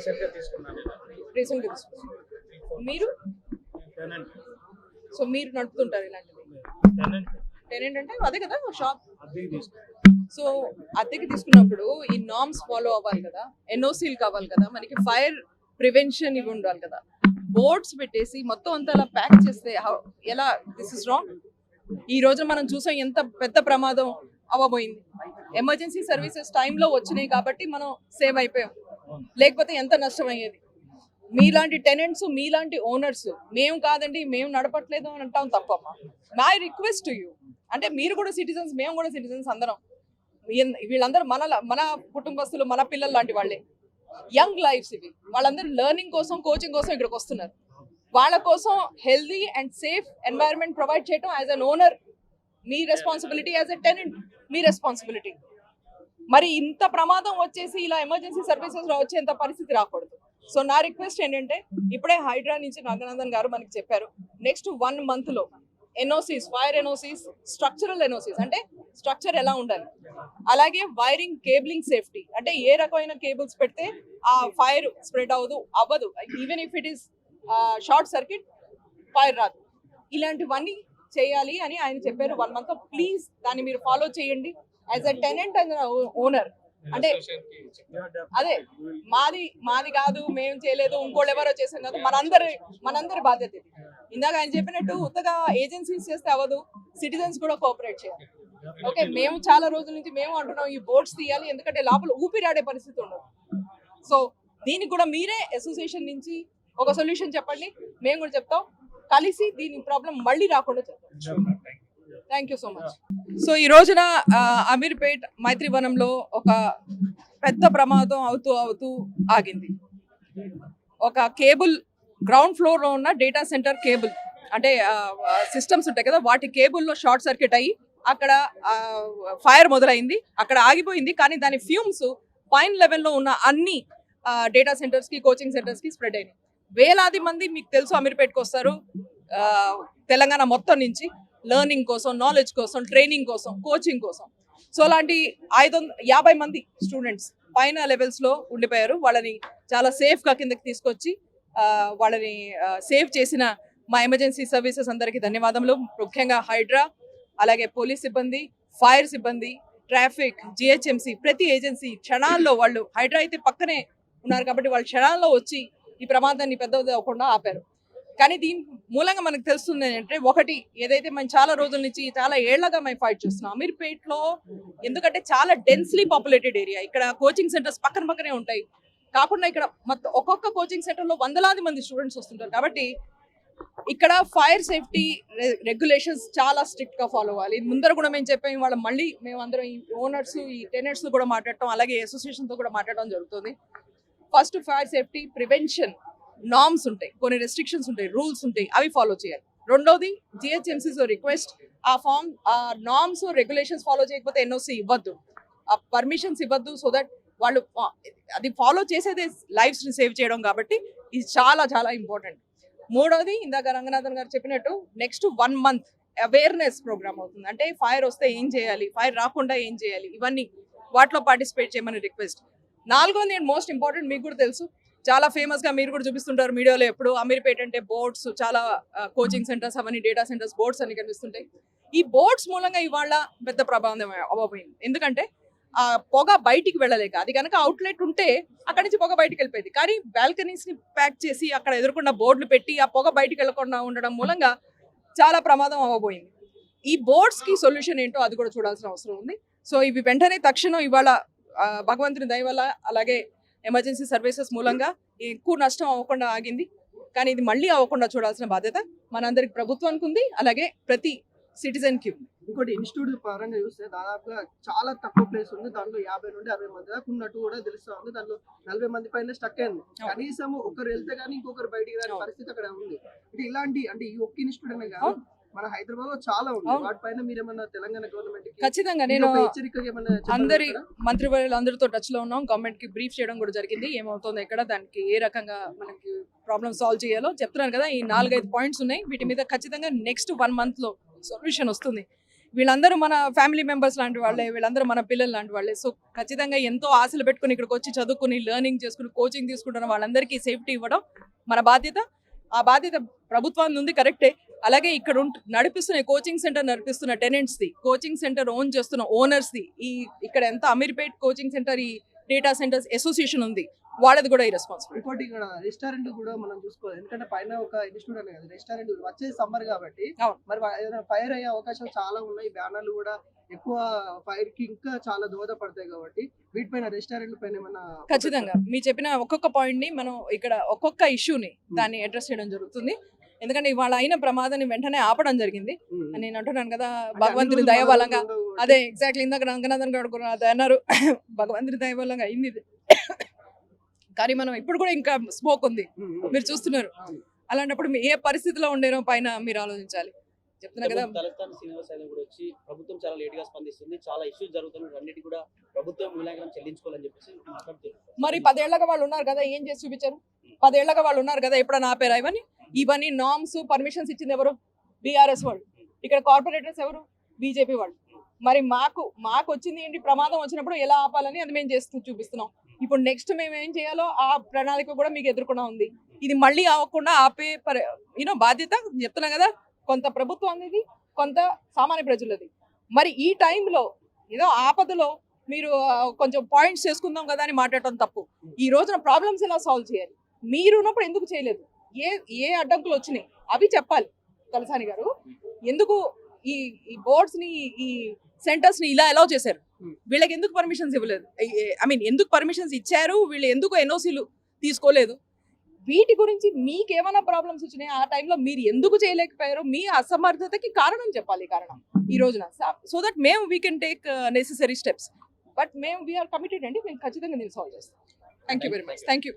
రీసెంట్గా తీసుకున్నాను. మీరు టెనెంట్ సో మీరు నడుపుతుంటారు ఇలాంటివి. టెనెంట్ టెనెంట్ అంటే అదే కదా షాప్. అద్దెకి తీసుకున్నాను. సో అద్దెకి తీసుకున్నప్పుడు ఈ నార్మ్స్ ఫాలో అవ్వాలి కదా, ఎన్ఓసీలు కావాలి కదా, మనకి ఫైర్ ప్రివెన్షన్ ఇవి ఉండాలి కదా. బోర్డ్స్ పెట్టేసి మొత్తం అంతా అలా ప్యాక్ చేస్తే ఎలా? This is wrong. ఈ రోజు మనం చూసాం ఎంత పెద్ద ప్రమాదం అవ్వబోయింది. ఎమర్జెన్సీ సర్వీసెస్ టైంలో వచ్చినాయి కాబట్టి మనం సేవ్ అయిపోయాం, లేకపోతే ఎంత నష్టం అయ్యేది. మీలాంటి టెనెంట్స్, మీలాంటి ఓనర్స్ మేము కాదండి మేము నడపట్లేదు అని అంటాం తప్పమ్మా. మై రిక్వెస్ట్ టు యూ, అంటే మీరు కూడా సిటిజన్స్, మేము కూడా సిటిజన్స్, అందరం వీళ్ళందరూ మన కుటుంబస్తులు, మన పిల్లలు లాంటి వాళ్ళే. యంగ్ లైఫ్స్ ఇవి. వాళ్ళందరూ లెర్నింగ్ కోసం, కోచింగ్ కోసం ఇక్కడికి వస్తున్నారు. వాళ్ళ కోసం healthy and safe environment provide చేయడం యాజ్ అన్ ఓనర్ మీ రెస్పాన్సిబిలిటీ, యాజ్ ఎ టెనెంట్ మీ రెస్పాన్సిబిలిటీ. మరి ఇంత ప్రమాదం వచ్చేసి ఇలా ఎమర్జెన్సీ సర్వీసెస్ లో వచ్చేంత పరిస్థితి రాకూడదు. సో నా రిక్వెస్ట్ ఏంటంటే, ఇప్పుడే హైడ్రా నుంచి నాగనందన్ గారు మనకి చెప్పారు, నెక్స్ట్ 1 month లో NOCs, fire NOCs, structural NOCs అంటే స్ట్రక్చర్ ఎలా ఉండాలి, అలాగే వైరింగ్, కేబులింగ్ సేఫ్టీ అంటే ఏ రకమైన కేబుల్స్ పెడితే ఆ ఫైర్ స్ప్రెడ్ అవ్వదు, even if it is short circuit fire రాదు. ఇలాంటివన్నీ చేయాలి అని ఆయన చెప్పారు 1 month. ప్లీజ్ దాన్ని మీరు ఫాలో చేయండి as a tenant and owner. అంటే అదే మాది కాదు, మేము చేయలేదు, ఇంకోళ్ళు ఎవరో చేసాం కాదు, మనందరి బాధ్యత ఇది. ఇందాక ఆయన చెప్పినట్టు ఉత్తగా ఏజెన్సీస్ చేస్తే అవ్వదు, సిటిజన్స్ కూడా కోఆపరేట్ చేయాలి. ఓకే, మేము చాలా రోజుల నుంచి మేము అంటున్నాం ఈ బోర్డ్స్ తీయాలి, ఎందుకంటే లోపల ఊపిరాడే పరిస్థితి ఉండదు. సో దీనికి కూడా మీరే అసోసియేషన్ నుంచి ఒక సొల్యూషన్ చెప్పండి, మేము కూడా చెప్తాం, కలిసి దీని ప్రాబ్లం మళ్ళీ రాకుండా చెప్తాం. Thank you so much. So ఈ రోజున అమీర్పేట్ మైత్రివనంలో ఒక పెద్ద ప్రమాదం అవుతూ ఆగింది. ఒక కేబుల్, గ్రౌండ్ ఫ్లోర్ లో ఉన్న డేటా సెంటర్ కేబుల్ అంటే సిస్టమ్స్ ఉంటాయి కదా, వాటి కేబుల్లో షార్ట్ సర్క్యూట్ అయ్యి అక్కడ ఫైర్ మొదలైంది, అక్కడ ఆగిపోయింది. కానీ దాని ఫ్యూమ్స్ పైన లెవెల్లో ఉన్న అన్ని డేటా సెంటర్స్ కి, కోచింగ్ సెంటర్స్ కి స్ప్రెడ్ అయినాయి. వేలాది మంది మీకు తెలుసు అమీర్పేట్కి వస్తారు తెలంగాణ మొత్తం నుంచి, లెర్నింగ్ కోసం, నాలెడ్జ్ కోసం, ట్రైనింగ్ కోసం, కోచింగ్ కోసం. సో అలాంటి 550 మంది స్టూడెంట్స్ పైన లెవెల్స్ లో ఉండిపోయారు. వాళ్ళని చాలా సేఫ్ గా కిందకి తీసుకొచ్చి వాళ్ళని సేవ్ చేసిన మా ఎమర్జెన్సీ సర్వీసెస్ అందరికీ ధన్యవాదములు. ముఖ్యంగా హైడ్రా, అలాగే పోలీస్ సిబ్బంది, ఫైర్ సిబ్బంది, ట్రాఫిక్, జిహెచ్ఎంసీ, ప్రతి ఏజెన్సీ క్షణాల్లో, వాళ్ళు హైడ్రా అయితే పక్కనే ఉన్నారు కాబట్టి వాళ్ళు క్షణాల్లో వచ్చి ఈ ప్రమాదాన్ని పెద్దది అవ్వకుండా ఆపారు. కానీ దీని మూలంగా మనకు తెలుస్తుంది ఏంటంటే, ఒకటి ఏదైతే మనం చాలా రోజుల నుంచి, చాలా ఏళ్లగా మేము ఫైట్ చేస్తున్నాం అమీర్పేట్లో, ఎందుకంటే చాలా డెన్స్లీ పాపులేటెడ్ ఏరియా. ఇక్కడ కోచింగ్ సెంటర్స్ పక్కనే ఉంటాయి. కాకుండా ఇక్కడ మొత్తం ఒక్కొక్క కోచింగ్ సెంటర్లో వందలాది మంది స్టూడెంట్స్ వస్తుంటారు. కాబట్టి ఇక్కడ ఫైర్ సేఫ్టీ రెగ్యులేషన్స్ చాలా స్ట్రిక్ట్ గా ఫాలో అవ్వాలి. ముందర కూడా మేము చెప్పాము, వాళ్ళ మళ్ళీ మేము అందరం ఈ ఓనర్స్, ఈ టెనెంట్స్ కూడా మాట్లాడటం, అలాగే అసోసియేషన్ తో కూడా మాట్లాడడం జరుగుతుంది. First fire safety prevention norms ఉంటాయి, కొన్ని రెస్ట్రిక్షన్స్ ఉంటాయి, రూల్స్ ఉంటాయి, అవి ఫాలో చేయాలి. రెండోది జిహెచ్ఎంసీస్ రిక్వెస్ట్, ఆ నార్మ్స్ రెగ్యులేషన్స్ ఫాలో చేయకపోతే ఎన్ఓసి ఇవ్వద్దు, ఆ పర్మిషన్స్ ఇవ్వద్దు. సో దట్ వాళ్ళు అది ఫాలో చేసేదే లైఫ్స్ ని సేవ్ చేయడం, కాబట్టి ఇది చాలా చాలా ఇంపార్టెంట్. మూడోది ఇందాక రంగనాథన్ గారు చెప్పినట్టు నెక్స్ట్ 1 month అవేర్నెస్ ప్రోగ్రామ్ అవుతుంది. అంటే ఫైర్ వస్తే ఏం చేయాలి, ఫైర్ రాకుండా ఏం చేయాలి, ఇవన్నీ వాటిలో పార్టిసిపేట్ చేయమని రిక్వెస్ట్. నాలుగోది అండ్ మోస్ట్ ఇంపార్టెంట్, మీకు కూడా తెలుసు, చాలా ఫేమస్ గా మీరు కూడా చూపిస్తుంటారు మీడియాలో ఎప్పుడు, అమీర్పేట్ అంటే బోర్డ్స్, చాలా కోచింగ్ సెంటర్స్, అవన్నీ డేటా సెంటర్స్, బోర్డ్స్ అన్ని కనిపిస్తుంటాయి. ఈ బోర్డ్స్ మూలంగా ఇవాళ పెద్ద ప్రభావం అవ్వబోయింది. ఎందుకంటే ఆ పొగ బయటికి వెళ్ళలేక, అది కనుక అవుట్లెట్ ఉంటే అక్కడి నుంచి పొగ బయటికి వెళ్ళిపోయింది. కానీ బాల్కనీస్ ని ప్యాక్ చేసి అక్కడ ఎదుర్కొన్న బోర్డులు పెట్టి ఆ పొగ బయటికి వెళ్ళకుండా ఉండడం మూలంగా చాలా ప్రమాదం అవ్వబోయింది. ఈ బోర్డ్స్ కి సొల్యూషన్ ఏంటో అది కూడా చూడాల్సిన అవసరం ఉంది. సో ఇవి వెంటనే తక్షణం ఇవాళ భగవంతుని దయ వల్ల, అలాగే ఎమర్జెన్సీ సర్వీసెస్ మూలంగా ఎక్కువ నష్టం అవ్వకుండా ఆగింది. కానీ ఇది మళ్ళీ అవ్వకుండా చూడాల్సిన బాధ్యత మనందరికి, ప్రభుత్వానికి ఉంది, అలాగే ప్రతి సిటిజన్ కి ఉంది. ఇంకోటి ఇన్స్టిట్యూట్ పరంగా చూస్తే దాదాపుగా చాలా తక్కువ ప్లేస్ ఉంది, దాంట్లో 50 నుండి 60 మంది దాకా ఉన్నట్టు కూడా తెలుస్తా ఉంది. దాంట్లో 40 మంది పైన స్టక్ అయింది. కనీసం ఒకరు వెళ్తే గానీ ఇంకొకరు బయటికి రాని పరిస్థితి అక్కడ ఉంది. అంటే ఇలాంటి, అంటే ఈ ఒక్క ఇన్స్టిట్యూట్ అనే కాదు, మన హైదరాబాద్ లో చాలా ఉంది. వాటిపైన మీరేమన్నా తెలంగాణ గవర్నమెంట్ ఖచ్చితంగా నేను అందరి మంత్రివర్యులు అందరితో టచ్ లో ఉన్నాం, గవర్నమెంట్ కి బ్రీఫ్ చేయడం కూడా జరిగింది, ఏమవుతుందో ఎక్కడ, దానికి ఏ రకంగా మనకి ప్రాబ్లమ్ సాల్వ్ చేయాలో చెప్తున్నాను కదా. ఈ 4-5 పాయింట్స్ ఉన్నాయి, వీటి మీద ఖచ్చితంగా నెక్స్ట్ 1 month లో సొల్యూషన్ వస్తుంది. వీళ్ళందరూ మన ఫ్యామిలీ మెంబర్స్ లాంటి వాళ్ళే, వీళ్ళందరూ మన పిల్లలు లాంటి వాళ్ళే. సో ఖచ్చితంగా ఎంతో ఆశలు పెట్టుకుని ఇక్కడికి వచ్చి చదువుకుని లెర్నింగ్ చేసుకుని కోచింగ్ తీసుకుంటున్న వాళ్ళందరికీ సేఫ్టీ ఇవ్వడం మన బాధ్యత. ఆ బాధ్యత ప్రభుత్వాన్ని ఉంది, కరెక్టే. అలాగే ఇక్కడ నడిపిస్తున్న కోచింగ్ సెంటర్ నడిపిస్తున్న టెనెంట్స్ది, కోచింగ్ సెంటర్ ఓన్ చేస్తున్న ఓనర్స్ది, ఇక్కడ ఎంత అమీర్పేట్ కోచింగ్ సెంటర్ ఈ డేటా సెంటర్స్ అసోసియేషన్ ఉంది, వాళ్ళది కూడా ఈ రెస్పాన్సిబిలిటీ. ఇంకోటి ఇక్కడ రెస్టారెంట్ కూడా మనం చూసుకోవాలి, ఎందుకంటే పైన ఒక ఇన్స్టిట్యూట్ అనే కదా రెస్టారెంట్ వచ్చేది సమ్మర్ కాబట్టి అవును. మరి ఏదైనా ఫైర్ అయ్యే అవకాశాలు చాలా ఉన్నాయి. బ్యానర్లు కూడా ఎక్కువ ఫైర్ కి ఇంకా చాలా దోహదపడతాయి కాబట్టి వీటిపైన రెస్టారెంట్ పైన ఏమైనా ఖచ్చితంగా మీరు చెప్పిన ఒక్కొక్క పాయింట్ ని మనం ఇక్కడ ఒక్కొక్క ఇష్యూని దాన్ని అడ్రస్ చేయడం జరుగుతుంది. ఎందుకంటే ఇవాళ అయిన ప్రమాదాన్ని వెంటనే ఆపడం జరిగింది. నేను అంటున్నాను కదా, భగవంతుని దయ బలంగా, అదే ఎగ్జాక్ట్లీ ఇందాక రంగనాథన్ గారు కూడా అదే అన్నారు, భగవంతుని దయ బలంగా అయింది ఇది. కానీ మనం ఇప్పుడు కూడా ఇంకా స్మోక్ ఉంది, మీరు చూస్తున్నారు. అలాంటప్పుడు ఏ పరిస్థితిలో ఉండేనో పైన మీరు ఆలోచించాలి. చెప్తున్నా కదా, తలస్థానం శ్రీనివాస్ ఆయన కూడా వచ్చి ప్రభుత్వం చాలా లేట్ గా స్పందిస్తుంది, చాలా ఇష్యూస్ జరుగుతున్నాయి, అన్నిటి కూడా ప్రభుత్వం మూల్యాంకనం చెల్లించుకోవాలని చెప్పేసి మాట్లాడుతున్నారు. మరి 10 ఏళ్లగా వాళ్ళు ఉన్నారు కదా, ఏం చేసి చూపించారు? 10 ఏళ్లగా వాళ్ళు ఉన్నారు కదా, ఎప్పుడైనా ఆపారా ఇవన్నీ నామ్స్ పర్మిషన్స్ ఇచ్చింది ఎవరు? బీఆర్ఎస్ వాళ్ళు. ఇక్కడ కార్పొరేటర్స్ ఎవరు? బీజేపీ వాళ్ళు. మరి మాకు వచ్చింది ఏంటి? ప్రమాదం వచ్చినప్పుడు ఎలా ఆపాలని అది మేము చేస్తూ చూపిస్తున్నాం. ఇప్పుడు నెక్స్ట్ మేము ఏం చేయాలో ఆ ప్రణాళిక కూడా మీకు ఎదుర్కొన్నా ఉంది. ఇది మళ్ళీ అవ్వకుండా ఆపే బాధ్యత చెప్తున్నా కదా, కొంత ప్రభుత్వం అనేది, కొంత సామాన్య ప్రజలది. మరి ఈ టైంలో ఏదో ఆపదలో మీరు కొంచెం పాయింట్స్ చేసుకుందాం కదా అని మాట్లాడటం తప్పు. ఈ రోజున ప్రాబ్లమ్స్ ఎలా సాల్వ్ చేయాలి? మీరు ఉన్నప్పుడు ఎందుకు చేయలేదు? ఏ అడ్డంకులు వచ్చినాయి అవి చెప్పాలి. తలసాని గారు ఎందుకు ఈ బోర్డ్స్ ని, ఈ సెంటర్స్ ని ఇలా అలౌ చేశారు? వీళ్ళకి ఎందుకు పర్మిషన్స్ ఇవ్వలేదు? ఎందుకు పర్మిషన్స్ ఇచ్చారు? వీళ్ళు ఎందుకు ఎన్ఓసీలు తీసుకోలేదు? వీటి గురించి మీకేమైనా ప్రాబ్లమ్స్ వచ్చినాయి, ఆ టైంలో మీరు ఎందుకు చేయలేకపోయారో మీ అసమర్థతకి కారణం చెప్పాలి. కారణం ఈ రోజున, సో దట్ మేము we can take necessary steps. But మేము వీఆర్ కమిటెడ్ అండి, మేము ఖచ్చితంగా దీన్ని సాల్వ్ చేస్తాం. Thank you very much. Thank you.